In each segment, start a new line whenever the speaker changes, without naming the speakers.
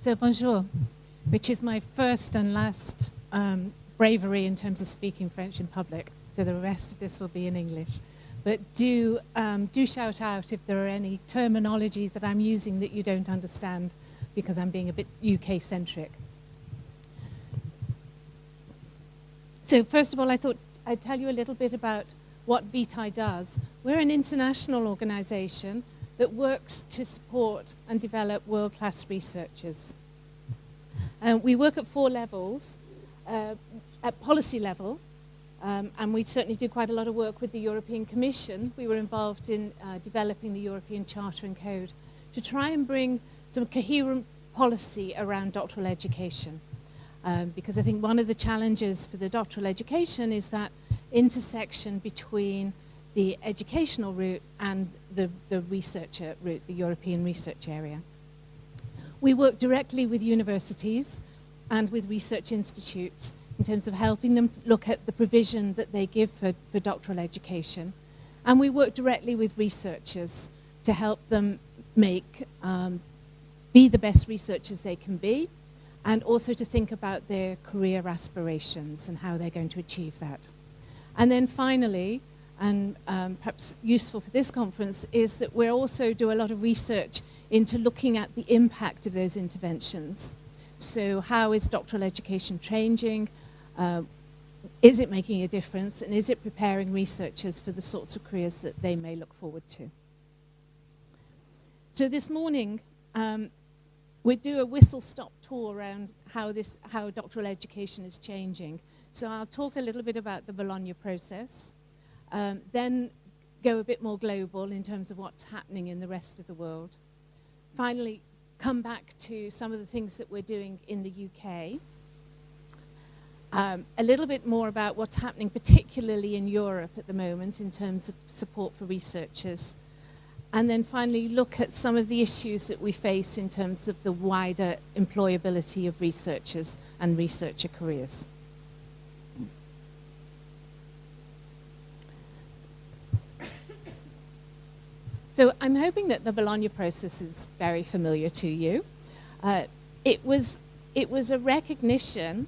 So bonjour, which is my first and last bravery in terms of speaking French in public. So the rest of this will be in English. But do shout out if there are any terminologies that I'm using that you don't understand, because I'm being a bit UK-centric. So first of all, I thought I'd tell you a little bit about what Vitae does. We're an international organization that works to support and develop world-class researchers. We work at 4 levels. At policy level, and we certainly do quite a lot of work with the European Commission. We were involved in developing the European Charter and Code to try and bring some coherent policy around doctoral education. Because I think one of the challenges for the doctoral education is that intersection between the educational route and the researcher route, the European research area. We work directly with universities and with research institutes in terms of helping them look at the provision that they give for doctoral education. And we work directly with researchers to help them be the best researchers they can be, and also to think about their career aspirations and how they're going to achieve that. And then finally, and perhaps useful for this conference, is that we also do a lot of research into looking at the impact of those interventions. So how is doctoral education changing? Is it making a difference? And is it preparing researchers for the sorts of careers that they may look forward to? So this morning, we do a whistle-stop tour around how doctoral education is changing. So I'll talk a little bit about the Bologna process, then go a bit more global in terms of what's happening in the rest of the world. Finally, come back to some of the things that we're doing in the UK. A little bit more about what's happening particularly in Europe at the moment in terms of support for researchers. And then finally look at some of the issues that we face in terms of the wider employability of researchers and researcher careers. So I'm hoping that the Bologna process is very familiar to you. It was a recognition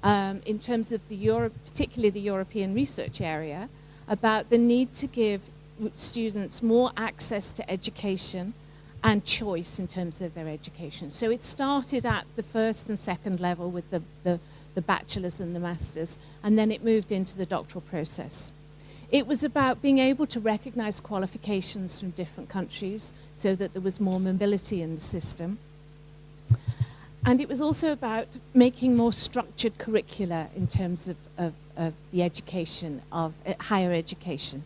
in terms of particularly the European research area, about the need to give students more access to education and choice in terms of their education. So it started at the first and second level with the bachelor's and the master's, and then it moved into the doctoral process. It was about being able to recognize qualifications from different countries so that there was more mobility in the system. And it was also about making more structured curricula in terms of the education, of higher education.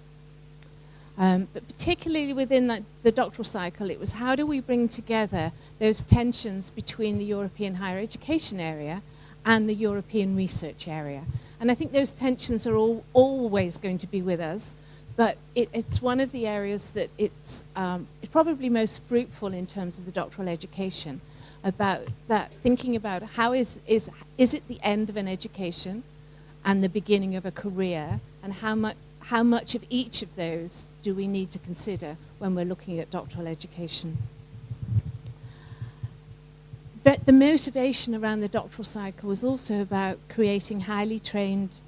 But particularly within the doctoral cycle, it was how do we bring together those tensions between the European higher education area and the European research area. And I think those tensions are always going to be with us, but it's one of the areas that it's probably most fruitful in terms of the doctoral education, about that, thinking about how is it the end of an education and the beginning of a career, and how much of each of those do we need to consider when we're looking at doctoral education. But the motivation around the doctoral cycle was also about creating highly trained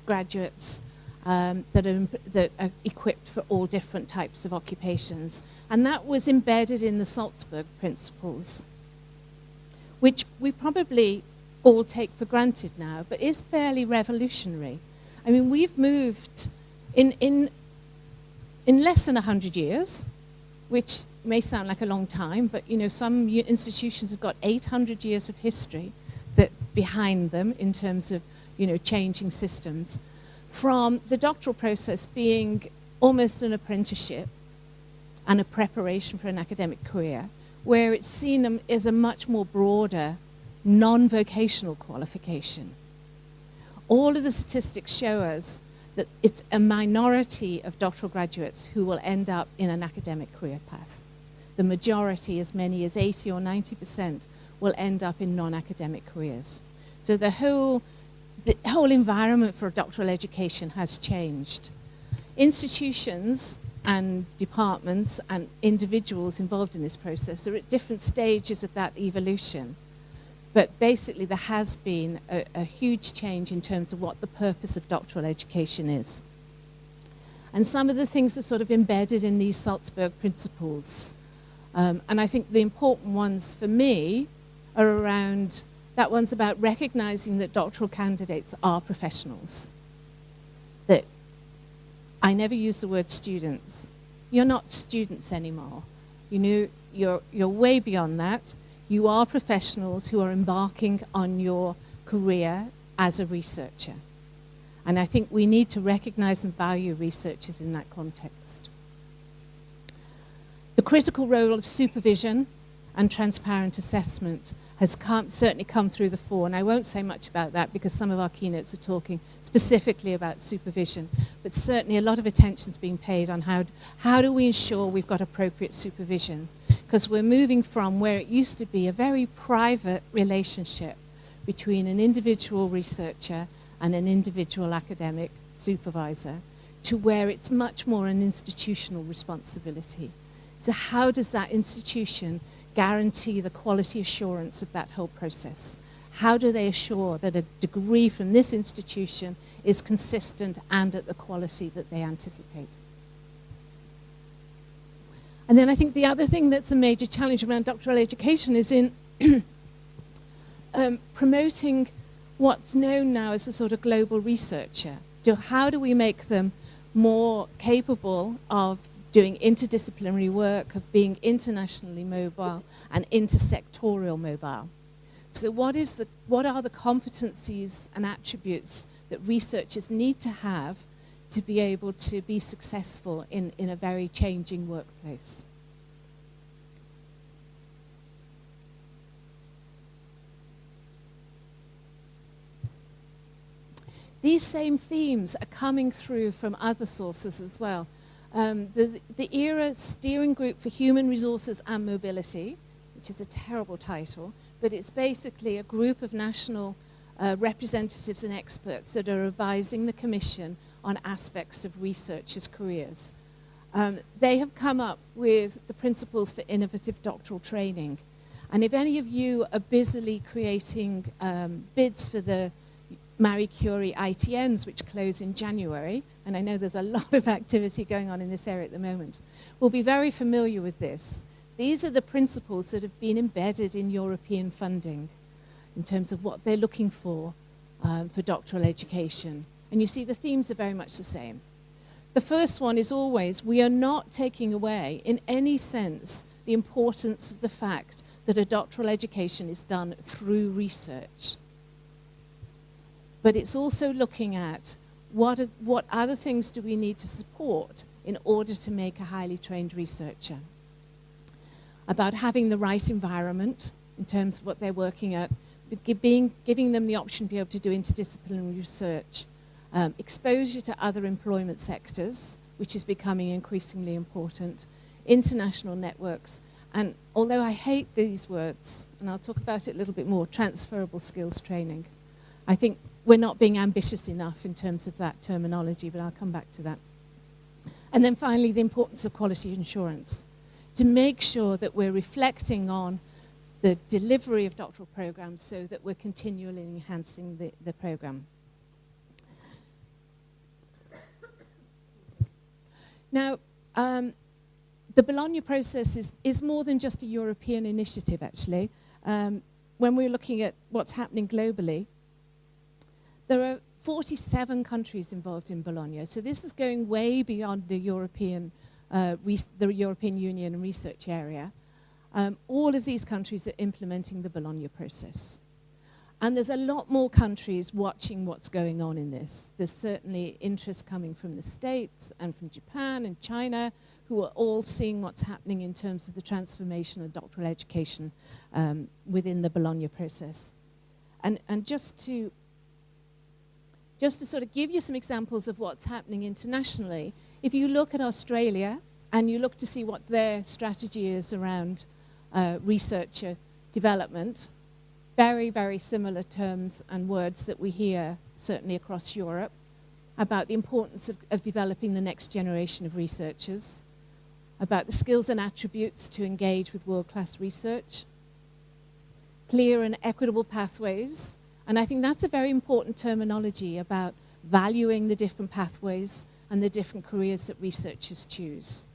graduates that are equipped for all different types of occupations. And that was embedded in the Salzburg principles, which we probably all take for granted now, but is fairly revolutionary. I mean, we've moved in less than 100 years, which may sound like a long time, but some institutions have got 800 years of history behind them in terms of changing systems, from the doctoral process being almost an apprenticeship and a preparation for an academic career, where it's seen as a much more broader, non-vocational qualification. All of the statistics show us that it's a minority of doctoral graduates who will end up in an academic career path. The majority, as many as 80 or 90%, will end up in non-academic careers. So the whole environment for doctoral education has changed. Institutions and departments and individuals involved in this process are at different stages of that evolution. But basically, there has been a huge change in terms of what the purpose of doctoral education is. And some of the things are sort of embedded in these Salzburg principles. And I think the important ones for me are around, that one's about recognizing that doctoral candidates are professionals. That I never use the word students. You're not students anymore. You know, you're way beyond that. You are professionals who are embarking on your career as a researcher. And I think we need to recognize and value researchers in that context. The critical role of supervision and transparent assessment has certainly come through the fore, and I won't say much about that because some of our keynotes are talking specifically about supervision, but certainly a lot of attention is being paid on how do we ensure we've got appropriate supervision, because we're moving from where it used to be a very private relationship between an individual researcher and an individual academic supervisor to where it's much more an institutional responsibility. So how does that institution guarantee the quality assurance of that whole process? How do they assure that a degree from this institution is consistent and at the quality that they anticipate? And then I think the other thing that's a major challenge around doctoral education is in promoting what's known now as a sort of global researcher. How do we make them more capable of doing interdisciplinary work, of being internationally mobile and intersectorial mobile? So what are the competencies and attributes that researchers need to have to be able to be successful in a very changing workplace? These same themes are coming through from other sources as well. The ERA Steering Group for Human Resources and Mobility, which is a terrible title, but it's basically a group of national representatives and experts that are advising the Commission on aspects of researchers' careers. They have come up with the principles for innovative doctoral training. And if any of you are busily creating bids for the Marie Curie ITNs, which close in January, and I know there's a lot of activity going on in this area at the moment, will be very familiar with this. These are the principles that have been embedded in European funding in terms of what they're looking for doctoral education. And you see the themes are very much the same. The first one is always, we are not taking away in any sense the importance of the fact that a doctoral education is done through research. But it's also looking at what other things do we need to support in order to make a highly trained researcher. About having the right environment in terms of what they're working at, giving them the option to be able to do interdisciplinary research, exposure to other employment sectors, which is becoming increasingly important, international networks, and although I hate these words, and I'll talk about it a little bit more, transferable skills training. I think we're not being ambitious enough in terms of that terminology, but I'll come back to that. And then finally, the importance of quality assurance, to make sure that we're reflecting on the delivery of doctoral programs so that we're continually enhancing the program. Now, the Bologna process is more than just a European initiative, actually. When we're looking at what's happening globally, there are 47 countries involved in Bologna, so this is going way beyond the European Union and research area. All of these countries are implementing the Bologna process. And there's a lot more countries watching what's going on in this. There's certainly interest coming from the States and from Japan and China, who are all seeing what's happening in terms of the transformation of doctoral education within the Bologna process. And just to sort of give you some examples of what's happening internationally, if you look at Australia and you look to see what their strategy is around researcher development, very, very similar terms and words that we hear certainly across Europe about the importance of developing the next generation of researchers, about the skills and attributes to engage with world-class research, clear and equitable pathways. And I think that's a very important terminology about valuing the different pathways and the different careers that researchers choose.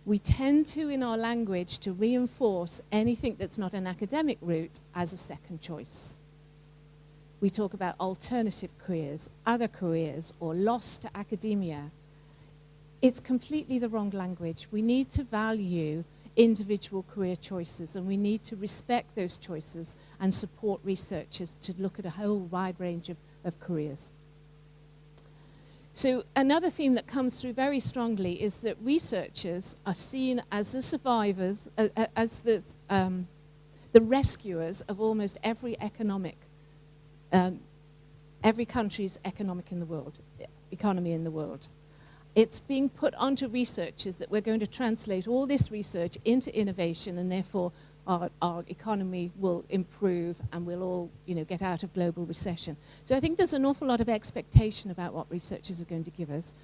We tend to, in our language, to reinforce anything that's not an academic route as a second choice. We talk about alternative careers, other careers, or lost to academia. It's completely the wrong language. We need to value individual career choices, and we need to respect those choices and support researchers to look at a whole wide range of careers. So another theme that comes through very strongly is that researchers are seen as the survivors, as the rescuers of almost every country's economy in the world. It's being put onto researchers that we're going to translate all this research into innovation, and therefore our economy will improve and we'll all, get out of global recession. So I think there's an awful lot of expectation about what researchers are going to give us,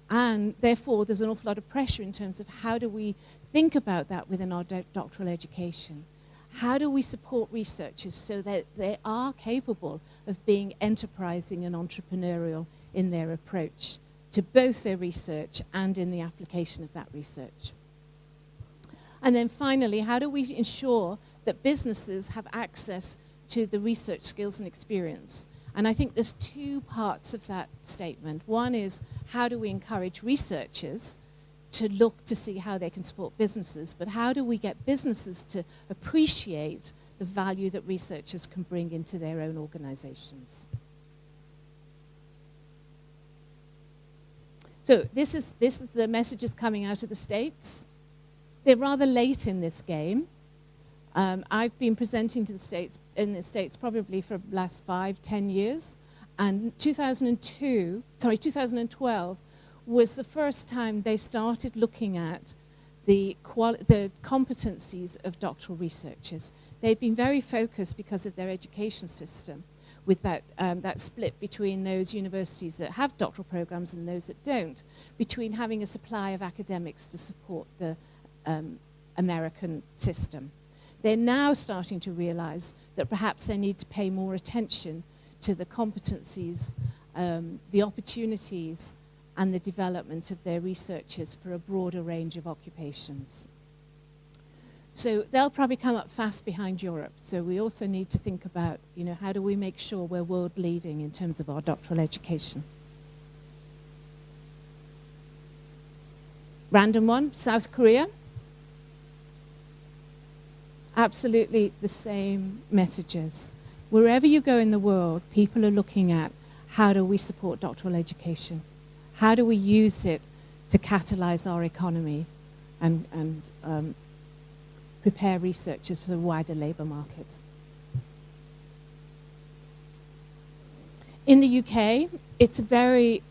and therefore there's an awful lot of pressure in terms of how do we think about that within our doctoral education. How do we support researchers so that they are capable of being enterprising and entrepreneurial in their approach to both their research and in the application of that research? And then finally, how do we ensure that businesses have access to the research skills and experience? And I think there's two parts of that statement. One is, how do we encourage researchers to look to see how they can support businesses, but how do we get businesses to appreciate the value that researchers can bring into their own organizations? So this is the messages coming out of the States. They're rather late in this game. I've been presenting to in the States probably for the last 5-10 years, and 2012 was the first time they started looking at the competencies of doctoral researchers. They've been very focused because of their education system, with that split between those universities that have doctoral programs and those that don't, between having a supply of academics to support the American system. They're now starting to realize that perhaps they need to pay more attention to the competencies, the opportunities, and the development of their researchers for a broader range of occupations. So they'll probably come up fast behind Europe. So we also need to think about, how do we make sure we're world leading in terms of our doctoral education? Random one, South Korea. Absolutely the same messages. Wherever you go in the world, people are looking at how do we support doctoral education? How do we use it to catalyze our economy and prepare researchers for the wider labor market? In the UK, it's a fairly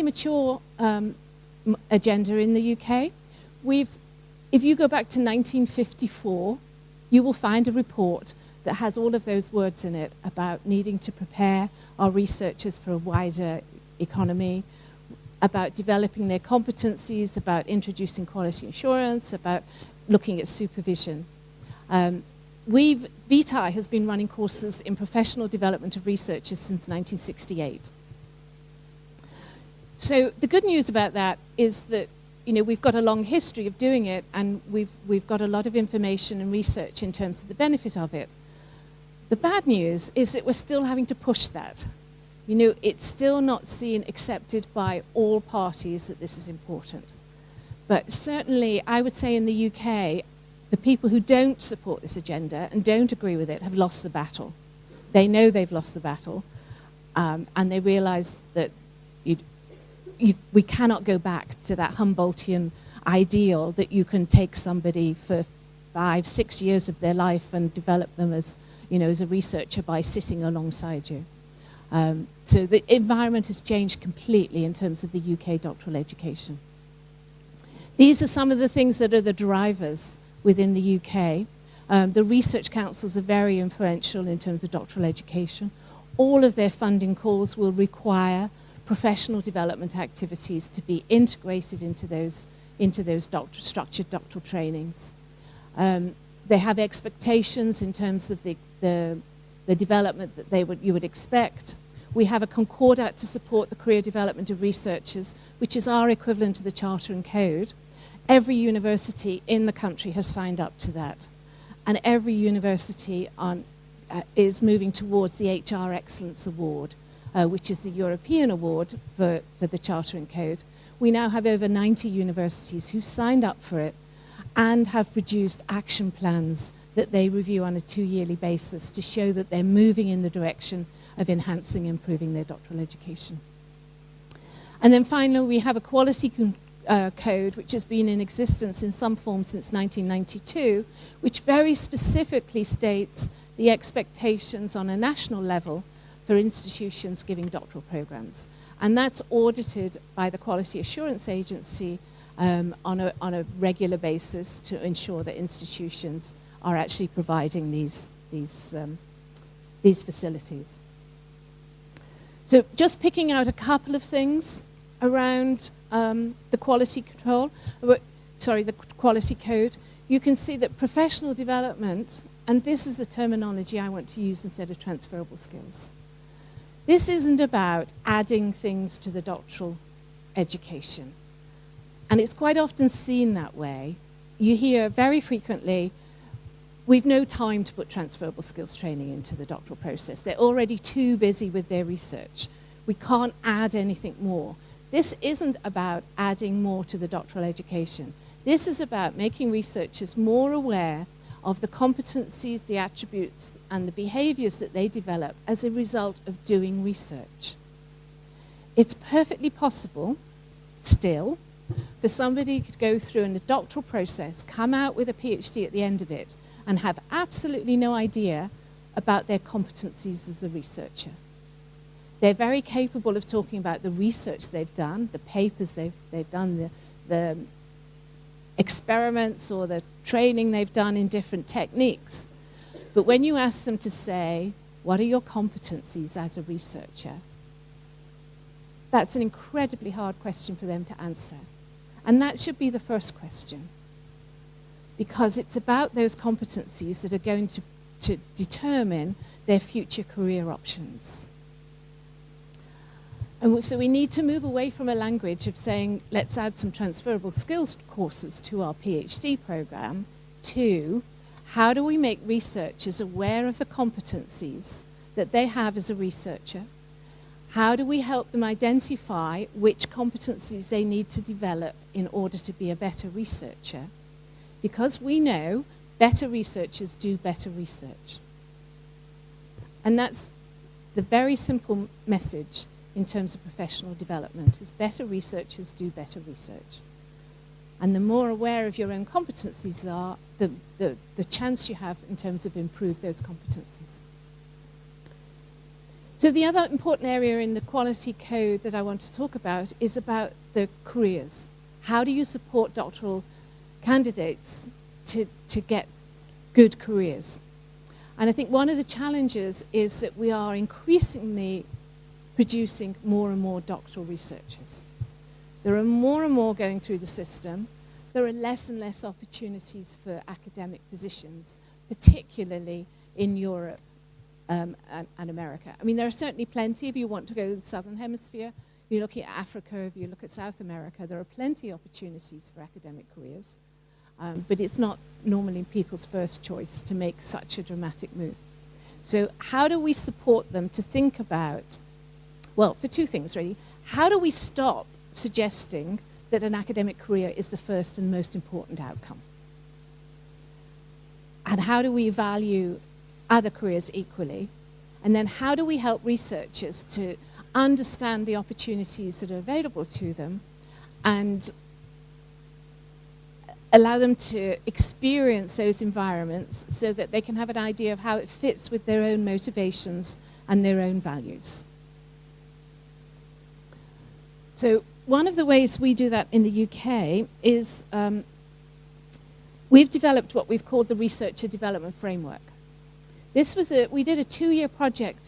mature agenda in the UK. If you go back to 1954, you will find a report that has all of those words in it about needing to prepare our researchers for a wider economy, about developing their competencies, about introducing quality assurance, about looking at supervision. Vitae has been running courses in professional development of researchers since 1968. So the good news about that is that we've got a long history of doing it, and we've got a lot of information and research in terms of the benefit of it. The bad news is that we're still having to push that. It's still not seen, accepted by all parties that this is important. But certainly, I would say in the UK, the people who don't support this agenda and don't agree with it have lost the battle. They know they've lost the battle, and they realize that we cannot go back to that Humboldtian ideal that you can take somebody for 5-6 years of their life and develop them as a researcher by sitting alongside you. So the environment has changed completely in terms of the UK doctoral education. These are some of the things that are the drivers within the UK. The research councils are very influential in terms of doctoral education. All of their funding calls will require professional development activities to be integrated into those structured doctoral trainings. they have expectations in terms of the development that you would expect. We have a concordat to support the career development of researchers, which is our equivalent to the Charter and Code. Every university in the country has signed up to that. And every university is moving towards the HR Excellence Award, which is the European award for the Charter and Code. We now have over 90 universities who've signed up for it and have produced action plans that they review on a 2-yearly basis to show that they're moving in the direction of enhancing and improving their doctoral education. And then finally, we have a quality code which has been in existence in some form since 1992, which very specifically states the expectations on a national level for institutions giving doctoral programs. And that's audited by the Quality Assurance Agency on a regular basis to ensure that institutions are actually providing these facilities. So just picking out a couple of things around the quality control, the quality code, you can see that professional development, and this is the terminology I want to use instead of transferable skills. This isn't about adding things to the doctoral education. And it's quite often seen that way. You hear very frequently, we've no time to put transferable skills training into the doctoral process. They're already too busy with their research. We can't add anything more. This isn't about adding more to the doctoral education. This is about making researchers more aware of the competencies, the attributes, and the behaviors that they develop as a result of doing research. It's perfectly possible, still, for somebody to go through in the doctoral process, come out with a PhD at the end of it, and have absolutely no idea about their competencies as a researcher. They're very capable of talking about the research they've done, the papers they've done, the experiments or the training they've done in different techniques. But when you ask them to say, what are your competencies as a researcher? That's an incredibly hard question for them to answer. And that should be the first question. Because it's about those competencies that are going to determine their future career options. And so we need to move away from a language of saying, let's add some transferable skills courses to our PhD program, to how do we make researchers aware of the competencies that they have as a researcher? How do we help them identify which competencies they need to develop in order to be a better researcher? Because we know better researchers do better research. And that's the very simple message in terms of professional development, is better researchers do better research. And the more aware of your own competencies are, the chance you have in terms of improve those competencies. So the other important area in the quality code that I want to talk about is about the careers. How do you support doctoral candidates to get good careers? And I think one of the challenges is that we are increasingly producing more and more doctoral researchers. There are more and more going through the system. There are less and less opportunities for academic positions, particularly in Europe and America. I mean, there are certainly plenty if you want to go to the Southern Hemisphere. If you look at Africa, if you look at South America, there are plenty of opportunities for academic careers. But it's not normally people's first choice to make such a dramatic move. So how do we support them to think about, well, for two things really. How do we stop suggesting that an academic career is the first and most important outcome? And how do we value other careers equally? And then how do we help researchers to understand the opportunities that are available to them and allow them to experience those environments so that they can have an idea of how it fits with their own motivations and their own values? So one of the ways we do that in the UK is we've developed what we've called the Researcher Development Framework. This was we did a 2-year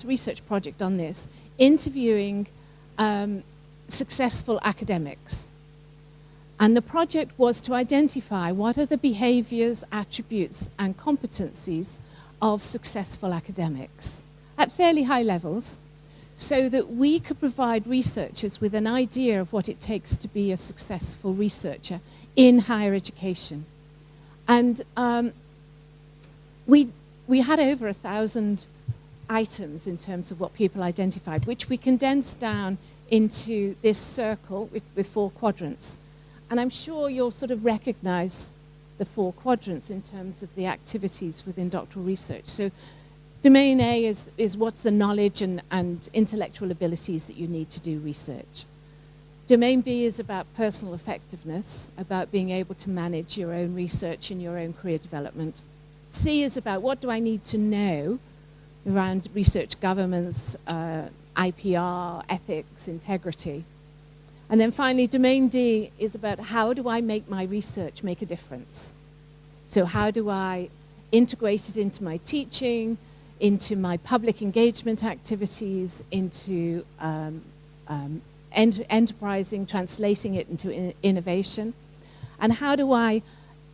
research project on this, interviewing successful academics. And the project was to identify what are the behaviors, attributes, and competencies of successful academics at fairly high levels, so that we could provide researchers with an idea of what it takes to be a successful researcher in higher education. And we had over 1,000 items in terms of what people identified, which we condensed down into this circle with 4 quadrants. And I'm sure you'll sort of recognize the 4 quadrants in terms of the activities within doctoral research. So domain A is what's the knowledge and intellectual abilities that you need to do research. Domain B is about personal effectiveness, about being able to manage your own research and your own career development. C is about what do I need to know around research governance, IPR, ethics, integrity. And then finally, domain D is about how do I make my research make a difference? So how do I integrate it into my teaching, into my public engagement activities, into enterprising, translating it into innovation? And how do I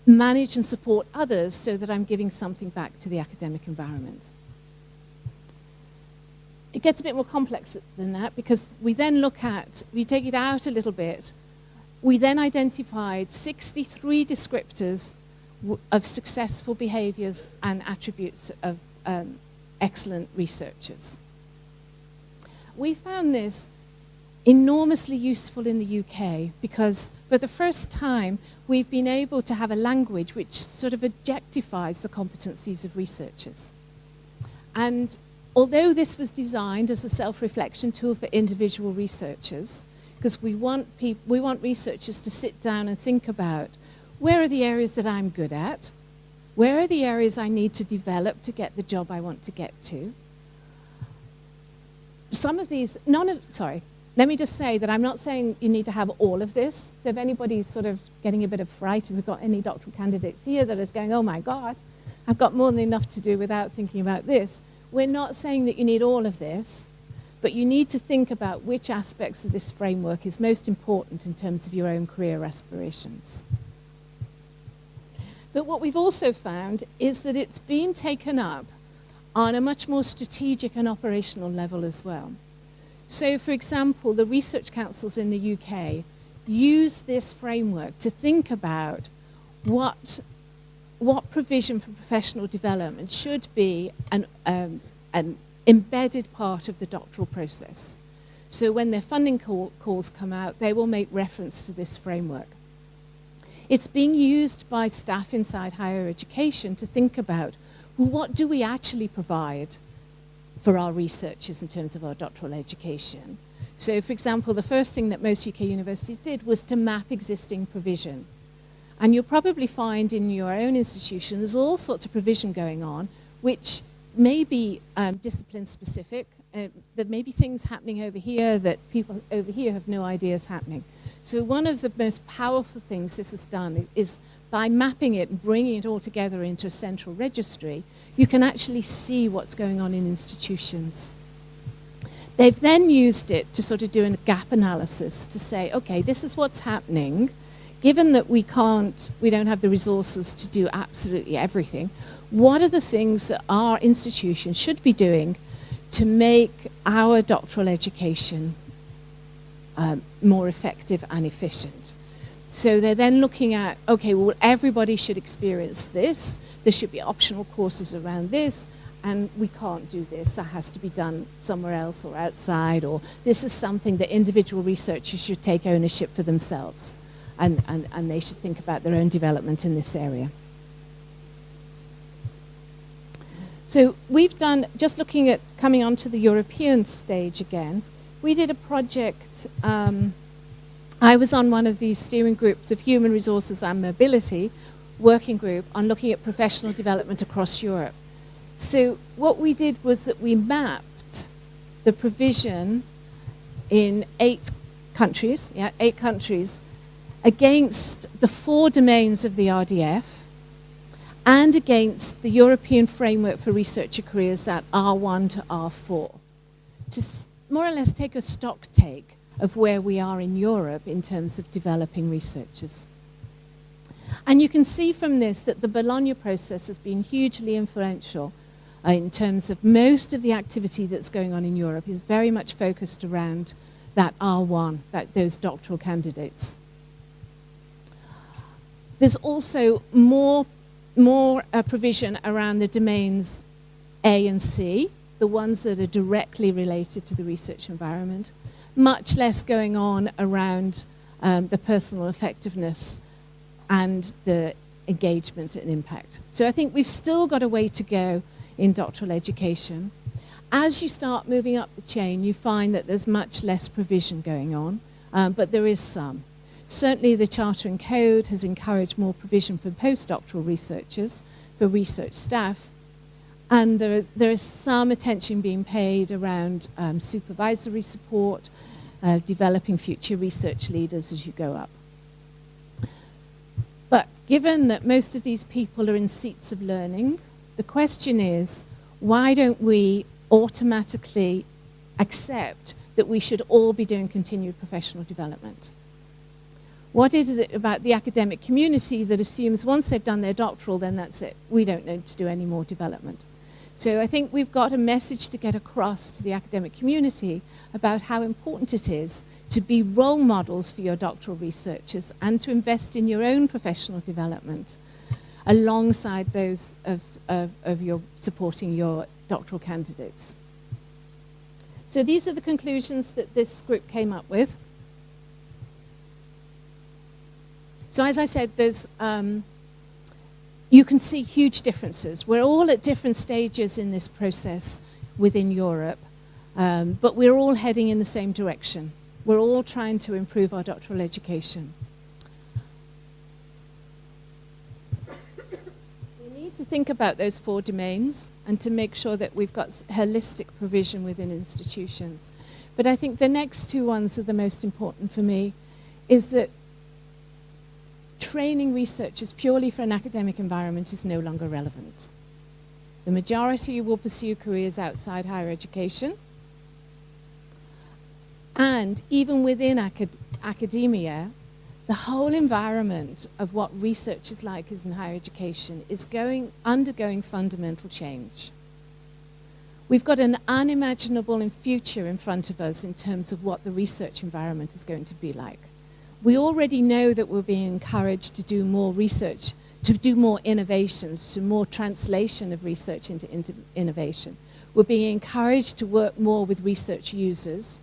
manage and support others so that I'm giving something back to the academic environment? It gets a bit more complex than that, because we then we take it out a little bit. We then identified 63 descriptors of successful behaviors and attributes of excellent researchers. We found this enormously useful in the UK because for the first time we've been able to have a language which sort of objectifies the competencies of researchers. And although this was designed as a self-reflection tool for individual researchers, because we want researchers to sit down and think about where are the areas that I'm good at, where are the areas I need to develop to get the job I want to get to. Some of these, let me just say that I'm not saying you need to have all of this. So if anybody's sort of getting a bit of fright, if we've got any doctoral candidates here that is going, oh my God, I've got more than enough to do without thinking about this. We're not saying that you need all of this, but you need to think about which aspects of this framework is most important in terms of your own career aspirations. But what we've also found is that it's been taken up on a much more strategic and operational level as well. So, for example, the research councils in the UK use this framework to think about what provision for professional development should be an embedded part of the doctoral process. So when their funding calls come out, they will make reference to this framework. It's being used by staff inside higher education to think about, well, what do we actually provide for our researchers in terms of our doctoral education? So, for example, the first thing that most UK universities did was to map existing provision. And you'll probably find in your own institution there's all sorts of provision going on, which may be discipline-specific. There may be things happening over here that people over here have no idea is happening. So one of the most powerful things this has done is by mapping it and bringing it all together into a central registry, you can actually see what's going on in institutions. They've then used it to sort of do a gap analysis to say, okay, this is what's happening. Given that we don't have the resources to do absolutely everything, what are the things that our institution should be doing to make our doctoral education more effective and efficient? So they're then looking at, okay, well, everybody should experience this. There should be optional courses around this, and we can't do this. That has to be done somewhere else or outside, or this is something that individual researchers should take ownership for themselves, and they should think about their own development in this area. So we've done, just looking at coming onto the European stage again, we did a project. I was on one of these steering groups of human resources and mobility working group on looking at professional development across Europe. So what we did was that we mapped the provision in 8 countries, against the 4 domains of the RDF and against the European Framework for Researcher Careers at R1 to R4, to more or less take a stock take of where we are in Europe in terms of developing researchers. And you can see from this that the Bologna process has been hugely influential in terms of most of the activity that's going on in Europe is very much focused around that R1, those doctoral candidates. There's also more provision around the domains A and C, the ones that are directly related to the research environment, much less going on around the personal effectiveness and the engagement and impact. So I think we've still got a way to go in doctoral education. As you start moving up the chain, you find that there's much less provision going on, but there is some. Certainly the Charter and Code has encouraged more provision for postdoctoral researchers, for research staff, and there is some attention being paid around supervisory support, developing future research leaders as you go up. But given that most of these people are in seats of learning, the question is, why don't we automatically accept that we should all be doing continued professional development? What is it about the academic community that assumes once they've done their doctoral, then that's it, we don't need to do any more development? So I think we've got a message to get across to the academic community about how important it is to be role models for your doctoral researchers and to invest in your own professional development alongside those of your supporting your doctoral candidates. So these are the conclusions that this group came up with. So as I said, there's you can see huge differences. We're all at different stages in this process within Europe, but we're all heading in the same direction. We're all trying to improve our doctoral education. We need to think about those 4 domains and to make sure that we've got holistic provision within institutions. But I think the next 2 ones are the most important for me, is that training researchers purely for an academic environment is no longer relevant. The majority will pursue careers outside higher education. And even within academia, the whole environment of what research is like in higher education is undergoing fundamental change. We've got an unimaginable future in front of us in terms of what the research environment is going to be like. We already know that we're being encouraged to do more research, to do more innovations, to more translation of research into innovation. We're being encouraged to work more with research users.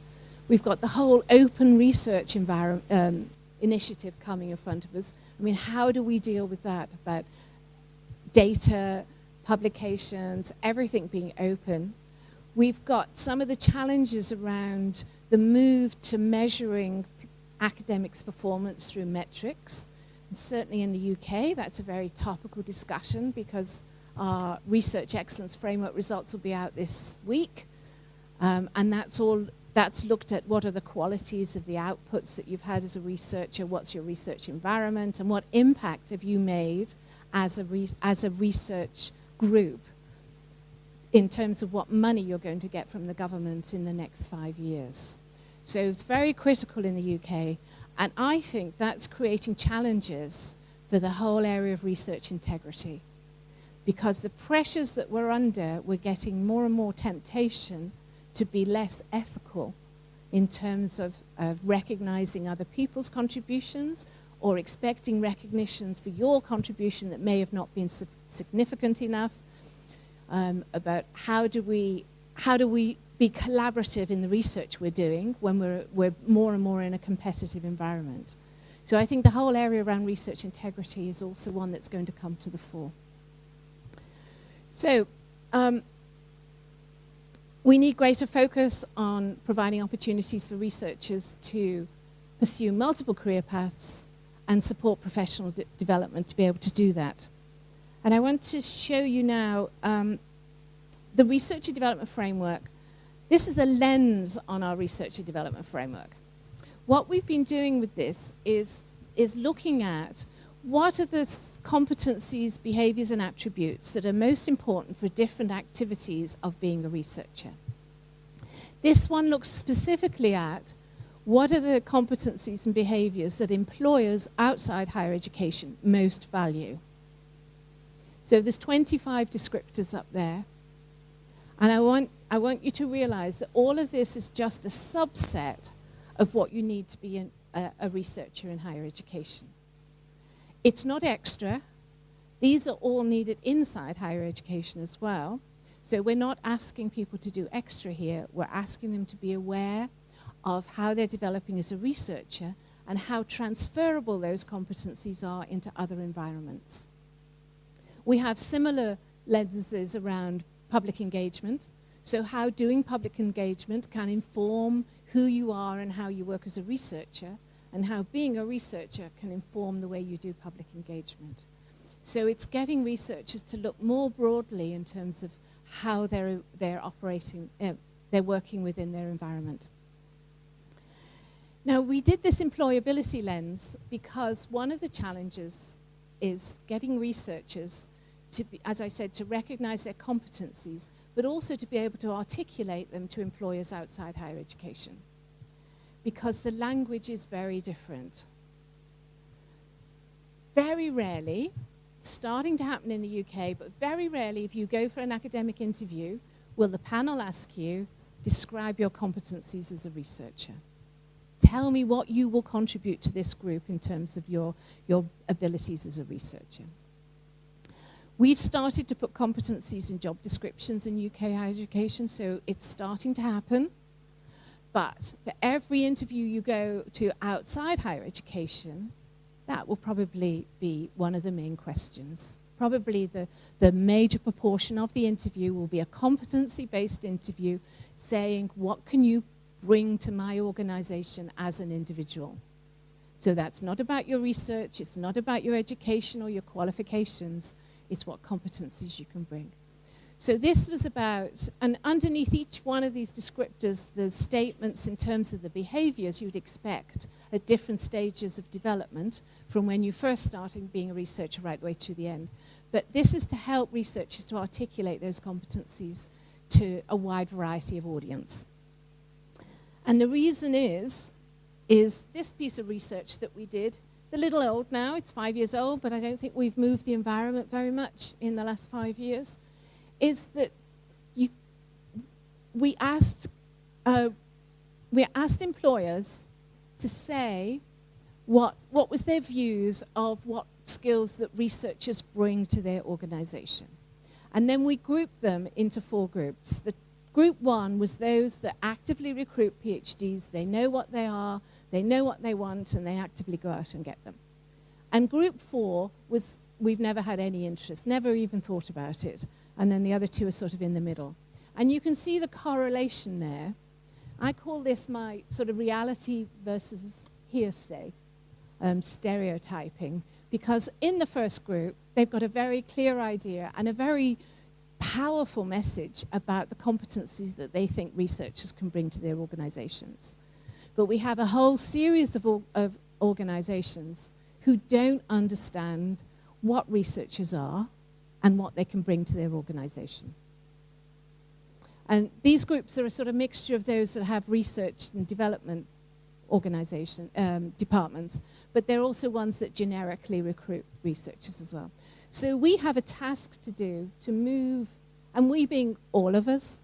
We've got the whole open research initiative coming in front of us. I mean, how do we deal with that about data, publications, everything being open? We've got some of the challenges around the move to measuring academics' performance through metrics. And certainly in the UK, that's a very topical discussion because our research excellence framework results will be out this week. And that's looked at what are the qualities of the outputs that you've had as a researcher, what's your research environment, and what impact have you made as a research group in terms of what money you're going to get from the government in the next 5 years. So it's very critical in the UK, and I think that's creating challenges for the whole area of research integrity. Because the pressures that we're under, we're getting more and more temptation to be less ethical in terms of recognizing other people's contributions or expecting recognitions for your contribution that may have not been significant enough, about how do we be collaborative in the research we're doing when we're more and more in a competitive environment. So I think the whole area around research integrity is also one that's going to come to the fore. So we need greater focus on providing opportunities for researchers to pursue multiple career paths and support professional development to be able to do that. And I want to show you now the research and development framework. This is the lens on our research and development framework. What we've been doing with this is looking at what are the competencies, behaviors, and attributes that are most important for different activities of being a researcher. This one looks specifically at what are the competencies and behaviours that employers outside higher education most value? So there's 25 descriptors up there. And I want you to realise that all of this is just a subset of what you need to be a researcher in higher education. It's not extra. These are all needed inside higher education as well. So we're not asking people to do extra here. We're asking them to be aware of how they're developing as a researcher and how transferable those competencies are into other environments. We have similar lenses around public engagement. So how doing public engagement can inform who you are and how you work as a researcher, and how being a researcher can inform the way you do public engagement. So it's getting researchers to look more broadly in terms of how they're operating, they're working within their environment. Now, we did this employability lens because one of the challenges is getting researchers to be, as I said, to recognize their competencies, but also to be able to articulate them to employers outside higher education, because the language is very different. Very rarely, it's starting to happen in the UK, but very rarely, if you go for an academic interview, will the panel ask you, describe your competencies as a researcher. Tell me what you will contribute to this group in terms of your abilities as a researcher. We've started to put competencies in job descriptions in UK higher education, so it's starting to happen. But for every interview you go to outside higher education, that will probably be one of the main questions. Probably the major proportion of the interview will be a competency-based interview saying, what can you bring to my organization as an individual? So that's not about your research, it's not about your education or your qualifications, it's what competencies you can bring. So this was about, and underneath each one of these descriptors, there's statements in terms of the behaviors you'd expect at different stages of development, from when you first started being a researcher right the way to the end. But this is to help researchers to articulate those competencies to a wide variety of audience. And the reason is this piece of research that we did. It's a little old now, it's 5 years old, but I don't think we've moved the environment very much in the last 5 years, is that we asked employers to say what was their views of what skills that researchers bring to their organization. And then we grouped them into 4 groups. The Group 1 was those that actively recruit PhDs. They know what they are, they know what they want, and they actively go out and get them. And Group 4 was, we've never had any interest, never even thought about it. And then the other 2 are sort of in the middle. And you can see the correlation there. I call this my sort of reality versus hearsay stereotyping, because in the first group, they've got a very clear idea and a very powerful message about the competencies that they think researchers can bring to their organizations. But we have a whole series of organizations who don't understand what researchers are and what they can bring to their organization. And these groups are a sort of mixture of those that have research and development departments, but they're also ones that generically recruit researchers as well. So we have a task to do to move, and we being all of us,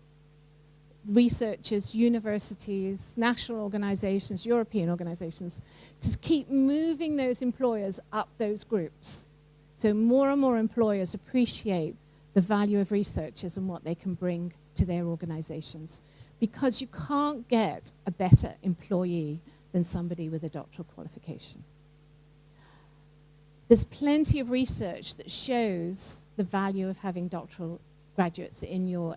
researchers, universities, national organizations, European organizations, to keep moving those employers up those groups. So more and more employers appreciate the value of researchers and what they can bring to their organizations, because you can't get a better employee than somebody with a doctoral qualification. There's plenty of research that shows the value of having doctoral graduates in your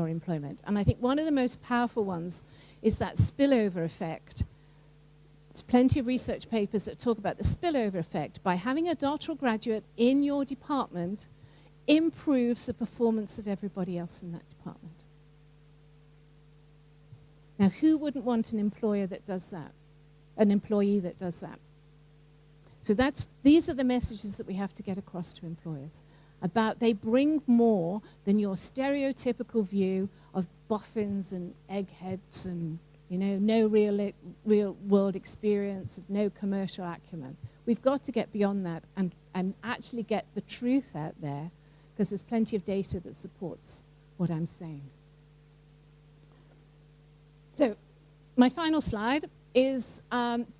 employment. And I think one of the most powerful ones is that spillover effect. There's plenty of research papers that talk about the spillover effect. By having a doctoral graduate in your department improves the performance of everybody else in that department. Now, who wouldn't want an employer that does that? An employee that does that? So these are the messages that we have to get across to employers, about they bring more than your stereotypical view of boffins and eggheads and you know, no real world experience, no commercial acumen. We've got to get beyond that and actually get the truth out there, because there's plenty of data that supports what I'm saying. So my final slide is,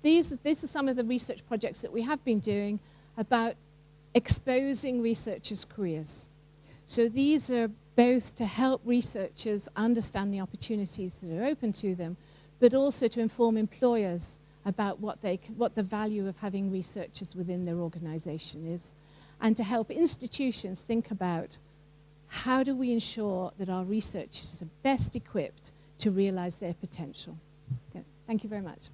these are some of the research projects that we have been doing about exposing researchers' careers. So these are both to help researchers understand the opportunities that are open to them, but also to inform employers about what the value of having researchers within their organization is, and to help institutions think about how do we ensure that our researchers are best equipped to realize their potential. Okay, thank you very much.